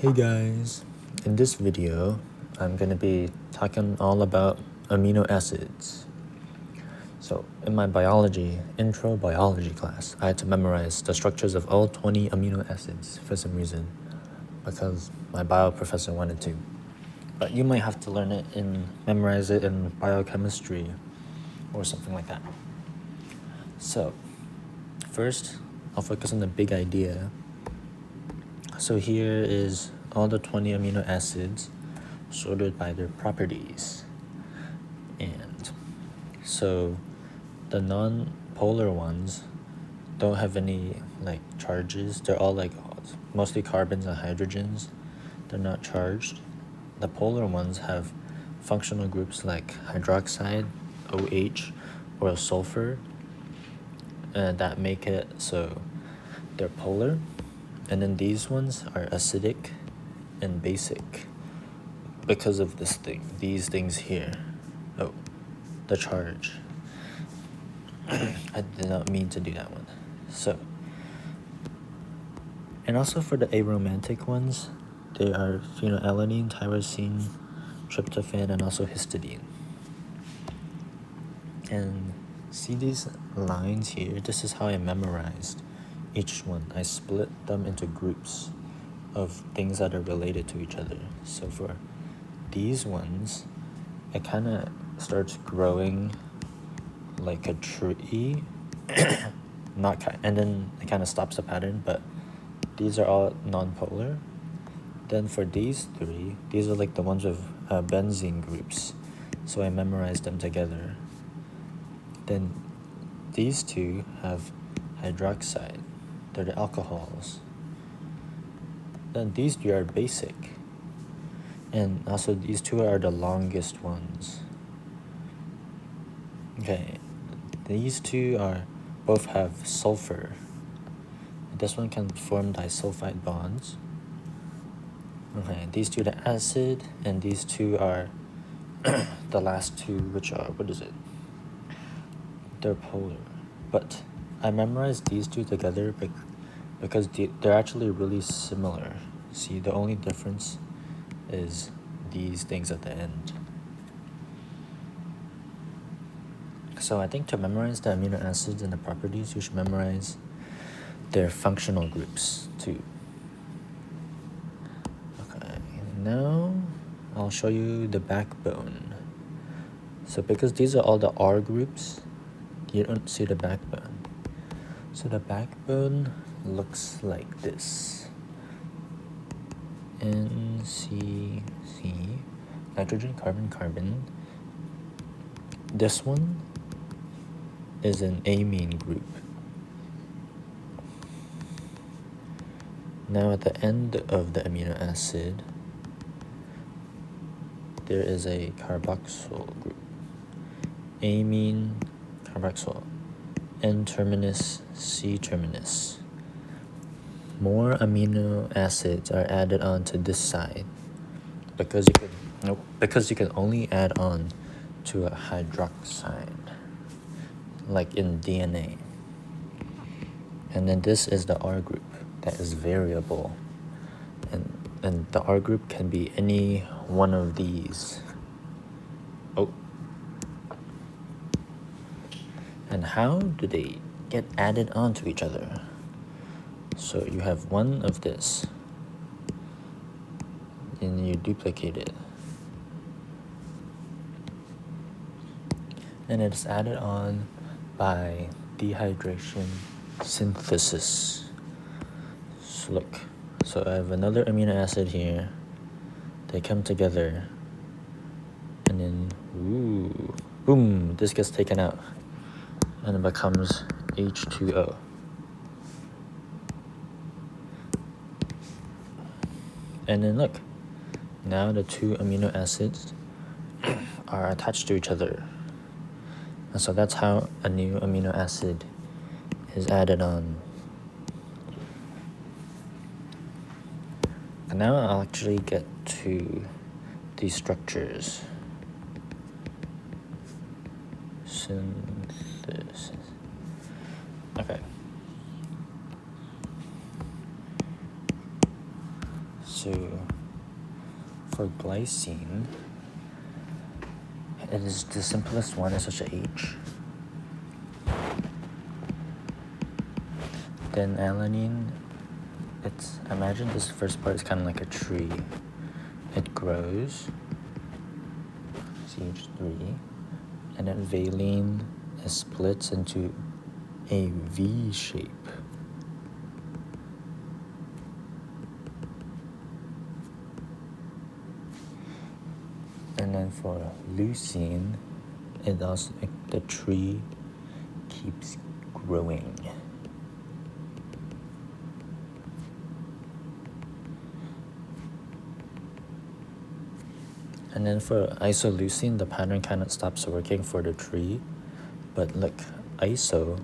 Hey guys, in this video I'm going to be talking all about amino acids. So in my intro biology class, I had to memorize the structures of all 20 amino acids for some reason, because my bio professor wanted to. But you might have to memorize it in biochemistry or something like that. So first, I'll focus on the big idea. So here is all the 20 amino acids sorted by their properties. And so the non-polar ones don't have any charges. They're all mostly carbons and hydrogens. They're not charged. The polar ones have functional groups like hydroxide, OH, or sulfur, that make it so they're polar. And then these ones are acidic and basic because of these things here. Oh, the charge. I did not mean to do that one. So, and also for the aromantic ones, they are phenylalanine, tyrosine, tryptophan, and also histidine. And see these lines here? This is how I memorized each one. I split them into groups of things that are related to each other. So for these ones, it kind of starts growing like a tree, and then it kind of stops the pattern, but these are all non-polar. Then for these three, these are like the ones with benzene groups, so I memorized them together. Then these two have hydroxide, they're the alcohols. Then these three are basic, and also these two are the longest ones. Okay, these two both have sulfur. This one can form disulfide bonds. Okay, these two are the acid, and these two are the last two, which are, they're polar. But I memorized these two together because they're actually really similar. See, the only difference is these things at the end. So I think to memorize the amino acids and the properties, you should memorize their functional groups too. Okay, now I'll show you the backbone. So because these are all the R groups, you don't see the backbone. So the backbone looks like this. NCC, nitrogen, carbon, carbon. This one is an amine group. Now at the end of the amino acid, there is a carboxyl group. Amine, carboxyl, N terminus, C terminus. More amino acids are added on to this side because you can only add on to a hydroxide, like in DNA. And then this is the R group that is variable, and the R group can be any one of these. And how do they get added onto each other? So you have one of this, and you duplicate it, and it's added on by dehydration synthesis. So look, so I have another amino acid here. They come together, and then boom, this gets taken out, and it becomes H2O. And then look, now the two amino acids are attached to each other. And so that's how a new amino acid is added on. And now I'll actually get to these structures. Synthesis. Okay. So for glycine, it is the simplest one, is such a H. Then alanine, imagine this first part is kind of like a tree. It grows, CH3, and then valine splits into a V shape. And then for leucine, the tree keeps growing. And then for isoleucine, the pattern kind of stops working for the tree. But look, iso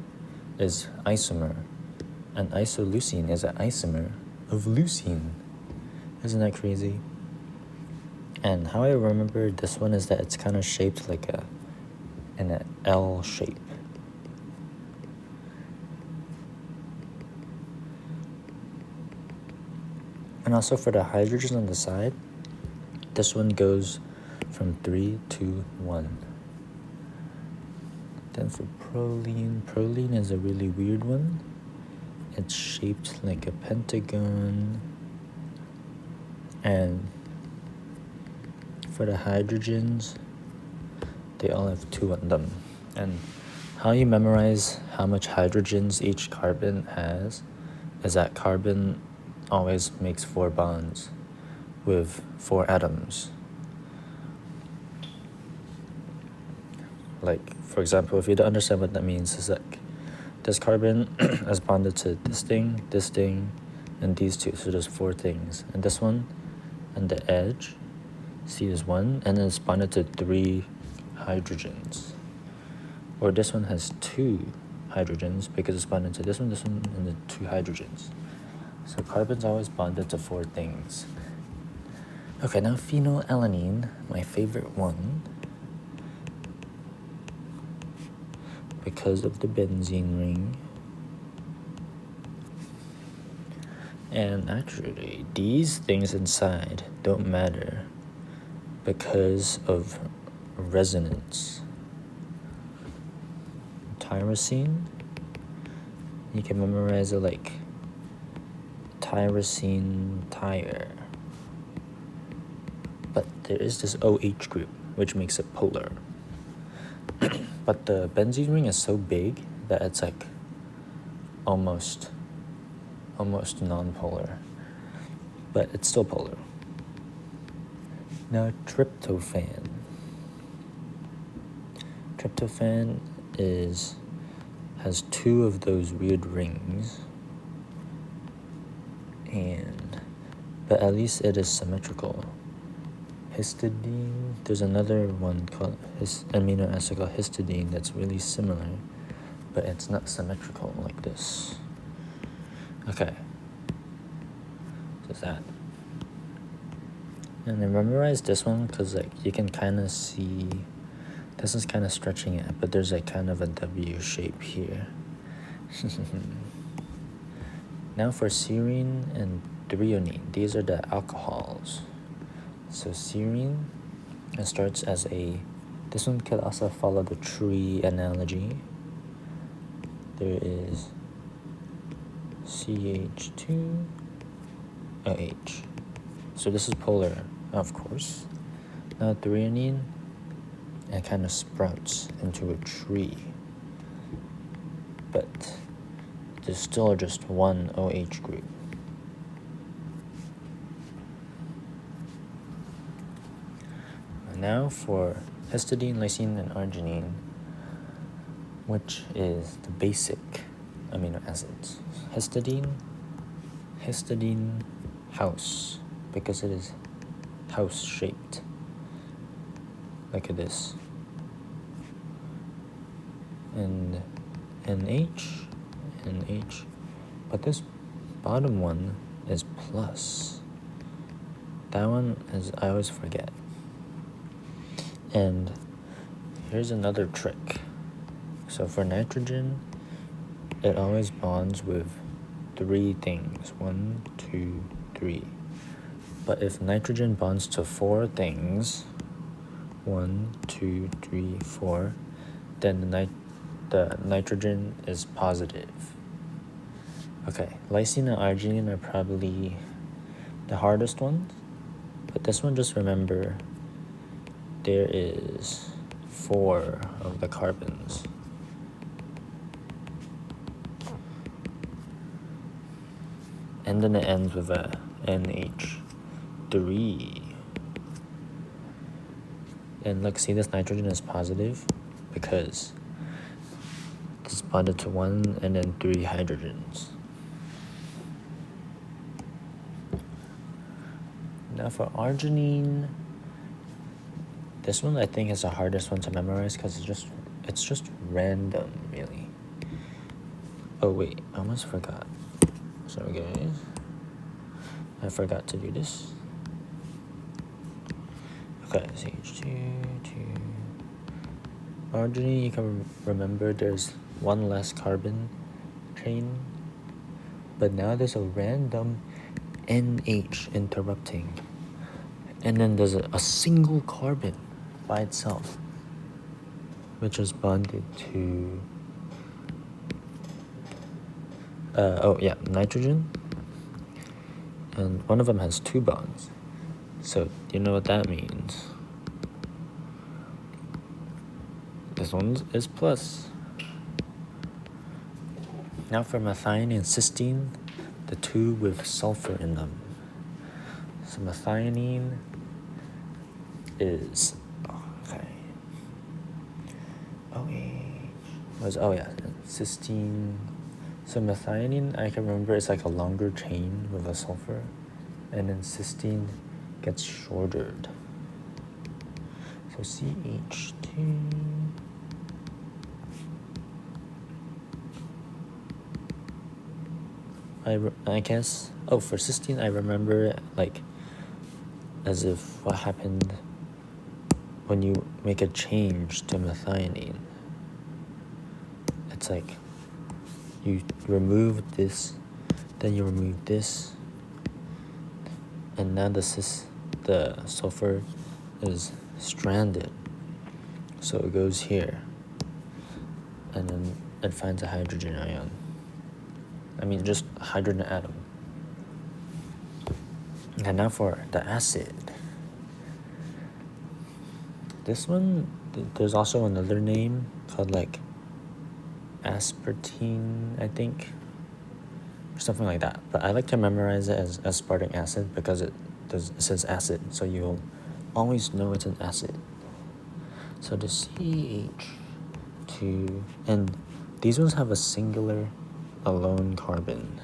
is isomer, and isoleucine is an isomer of leucine. Isn't that crazy? And how I remember this one is that it's kind of shaped like in an L shape. And also for the hydrogen on the side, this one goes from 3 to 1. Then for proline is a really weird one. It's shaped like a pentagon. And for the hydrogens, they all have 2 on them. And how you memorize how much hydrogens each carbon has is that carbon always makes 4 bonds with 4 atoms. Like, for example, if you don't understand what that means, it's like this carbon is bonded to this thing, and these 2. So there's 4 things. And this one, on the edge, C is 1, and then it's bonded to 3 hydrogens. Or this one has 2 hydrogens because it's bonded to this one, and the 2 hydrogens. So carbon's always bonded to 4 things. Okay, now phenylalanine, my favorite one, because of the benzene ring. And actually, these things inside don't matter because of resonance. Tyrosine, you can memorize it like tyrosine tire. But there is this OH group, which makes it polar. But the benzene ring is so big that it's like almost non-polar. But it's still polar. Now tryptophan. Tryptophan has 2 of those weird rings. But at least it is symmetrical. Histadine, there's another one called amino acid called histadine that's really similar, but it's not symmetrical like this. Okay, so that. And I memorized this one because like you can kind of see, this is kind of stretching it, but there's like kind of a W shape here. Now for serine and threonine, these are the alcohols. So serine, it starts as this one could also follow the tree analogy. There is CH2OH. So this is polar, of course. Now threonine, it kind of sprouts into a tree. But there's still just one OH group. Now for histidine, lysine, and arginine, which is the basic amino acids. Histidine house, because it is house shaped. Look at this. And NH, but this bottom one is plus. That one is, I always forget. And here's another trick. So for nitrogen, it always bonds with 3 things. 1, 2, 3. But if nitrogen bonds to 4 things, 1, 2, 3, 4, then the nitrogen is positive. Okay, lysine and arginine are probably the hardest ones, but this one, just remember there is 4 of the carbons. And then it ends with a NH3. And look, see, this nitrogen is positive because it's bonded to 1 and then 3 hydrogens. Now for arginine, this one I think is the hardest one to memorize because it's just random, really. Oh wait, I almost forgot. Sorry guys, I forgot to do this. Okay, CH2, 2. Arginine, you can remember there's 1 less carbon chain, but now there's a random NH interrupting, and then there's a single carbon by itself, which is bonded to nitrogen, and one of them has 2 bonds. So you know what that means? This one is plus. Now for methionine and cysteine, the 2 with sulfur in them. So methionine is cysteine. So methionine, I can remember, it's like a longer chain with a sulfur, and then cysteine gets shortered. So CH2. I guess, for cysteine, I remember it like as if what happened when you make a change to methionine. It's like you remove this, then you remove this, and now the sulfur is stranded. So it goes here, and then it finds a hydrogen ion. Just hydrogen atom. And now for the acid. This one, there's also another name called like aspartame, I think, or something like that. But I like to memorize it as aspartic acid because it says acid, so you'll always know it's an acid. So the CH2, and these ones have a singular alone carbon.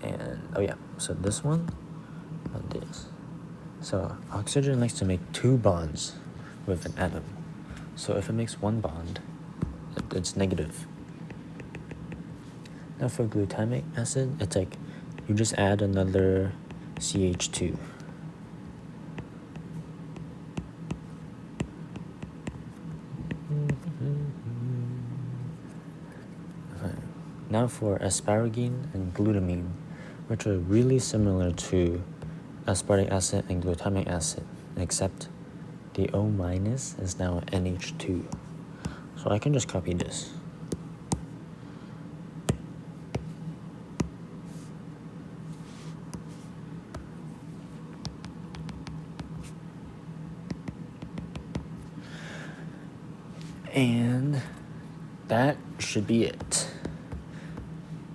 And so this one and this. So oxygen likes to make 2 bonds with an atom. So if it makes 1 bond, it's negative. Now for glutamic acid, it's like you just add another CH2. Now for asparagine and glutamine, which are really similar to aspartic acid and glutamic acid, except the O- is now NH2. So I can just copy this. And that should be it.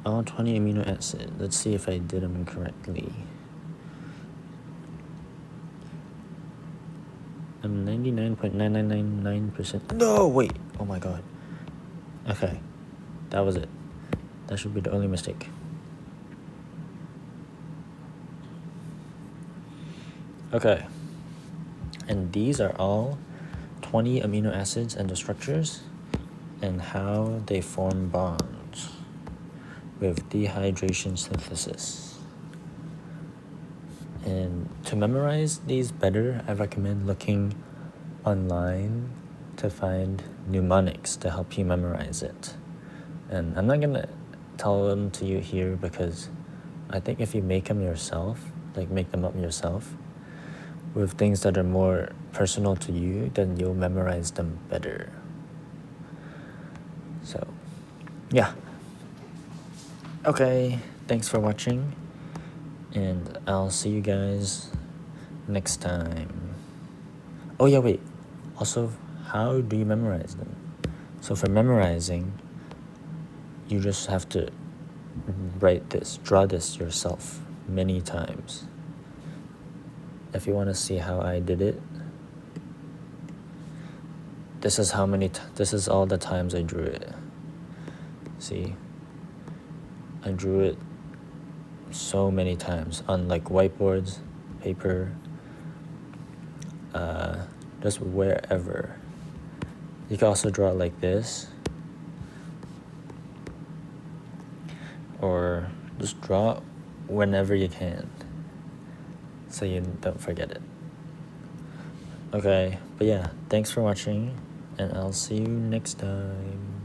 All 20 amino acids. Let's see if I did them correctly. I'm 99.9999%. No, wait. Oh my god. Okay. That was it. That should be the only mistake. Okay. And these are all 20 amino acids and the structures and how they form bonds with dehydration synthesis. And to memorize these better, I recommend looking online to find mnemonics to help you memorize it. And I'm not going to tell them to you here because I think if you make them yourself, like make them up yourself, with things that are more personal to you, then you'll memorize them better. So, yeah. Okay, thanks for watching, and I'll see you guys next time. Oh yeah, wait. Also, how do you memorize them? So for memorizing, you just have to draw this yourself many times. If you want to see how I did it, this is all the times I drew it. See? I drew it so many times on like whiteboards, paper, just wherever. You can also draw it like this, or just draw whenever you can, so you don't forget it. Okay, but yeah, thanks for watching, and I'll see you next time.